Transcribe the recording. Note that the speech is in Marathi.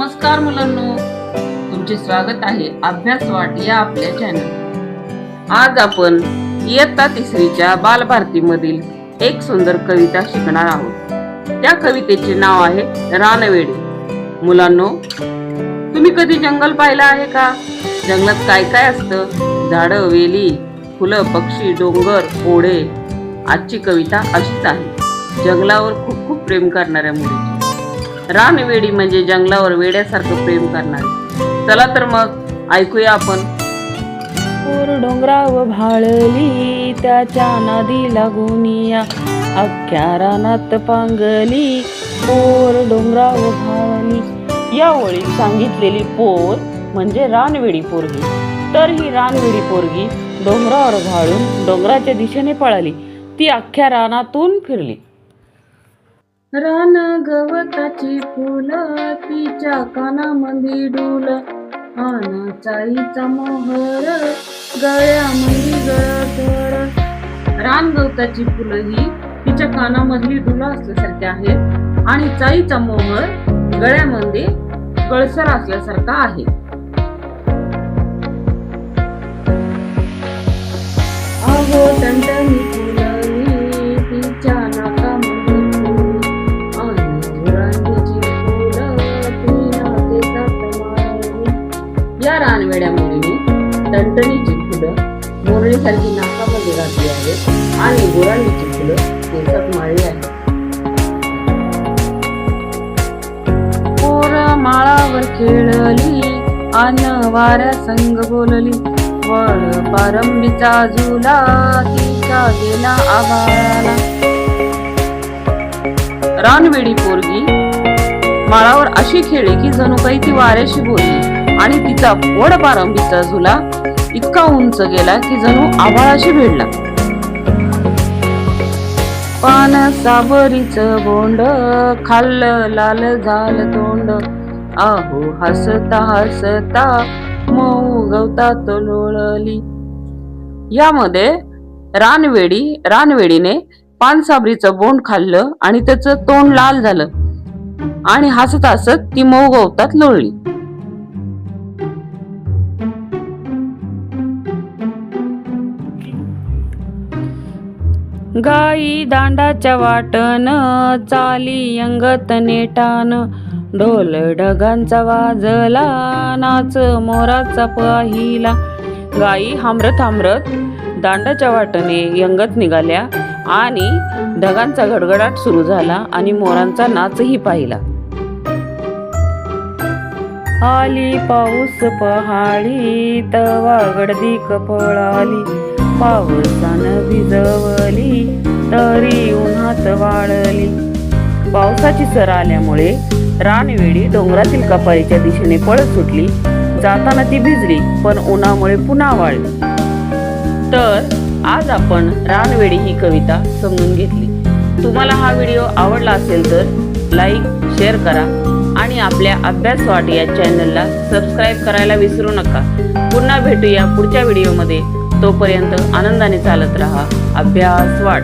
नमस्कार मुलांनो, तुमचे स्वागत आहे अभ्यास वाट या आपल्या चॅनल। आज आपण इयत्ता तिसरीच्या बालभारतीमधील एक सुंदर कविता शिकणार आहोत। त्या कवितेचे नाव आहे रानवेडी। मुलांनो, तुम्ही कधी जंगल पाहिलं आहे का? जंगलात काय काय असतं? झाडं, वेली, फुलं, पक्षी, डोंगर, ओढे। आजची कविता अशीच आहे, जंगलावर खूप खूप प्रेम करणाऱ्या मुलीची। रानवेडी म्हणजे जंगलावर वेड्यासारखं प्रेम करणारी। चला तर मग ऐकूया आपण। पोर डोंगराव भाळली, त्याच्या नादी लागूनिया अख्ख्या रानात पांगली। पोर डोंगराव भाळली, या ओळीत सांगितलेली पोर म्हणजे रानवेडी पोरगी। तर ही रानवेडी पोरगी डोंगरावर भाळून डोंगराच्या दिशेने पळाली। ती अख्ख्या रानातून फिरली। रान गवताची फुलं तिच्या कानामध्ये डुल, आना चाईचा मोहर गळ्यामध्ये गळतर। रान गवताची फुलं ही तिच्या कानामधली डुलं असल्यासारखे आहेत आणि चाईचा मोहर गळ्यामध्ये गळसर असल्यासारखा आहे। अहो टणटणी फुलली तिच्या नाकामध्ये या रानवेड्या मुलीने टणटणीची फुलं मोरळीसारखी नाकामध्ये घातली आहेत आणि गुरांडीची फुलं केसात माळली आहेत। पोर माळावर खेळली अन वाऱ्या संग बोलली, वळ पारंबीचा झुला तिचा गेला आभाळाला। रानवेडी पोरगी माळावर अशी खेळली की जणू काही ती वाऱ्याशी बोलली आणि तिचा वड पारंबीचा झुला इतका उंच गेला की जणू आभाळाशी भिडला। पान सावरीच बोंड खाल्लं लाल झालं तोंड, आहो हसता हसता मऊ गवतात लोळली। यामध्ये रानवेडीने पान सावरीचं बोंड खाल्लं आणि त्याचं तोंड लाल झालं आणि हसत हसत ती मऊ गवतात लोळली। गाई दांडाच्या वाटन चाली अंगत नेटान, ढोल ढगांचा वाजला नाच मोराचा पाहिला। गाई हांबरत दांडाच्या वाटेने यंगत निघाल्या आणि ढगांचा गडगडाट सुरू झाला आणि मोरांचा नाचही पाहिला। आली पाऊस पहाडी तवा गडदीक पळाली, पावसानं भिजवली तरी उन्हात वाळली। पावसाची सर आल्यामुळे रानवेडी डोंगरातील कपारीच्या दिशेने पळत सुटली। जाताना ती भिजली पण उन्हामुळे पुन्हा वाळली। तर आज आपण रानवेडी ही कविता समजून घेतली। तुम्हाला हा व्हिडिओ आवडला असेल तर लाईक, शेअर करा आणि आपल्या अभ्यास वाट या चॅनलला सबस्क्राईब करायला विसरू नका। पुन्हा भेटूया पुढच्या व्हिडिओमध्ये। तोपर्यंत आनंदाने चालत रहा। अभ्यास वाट।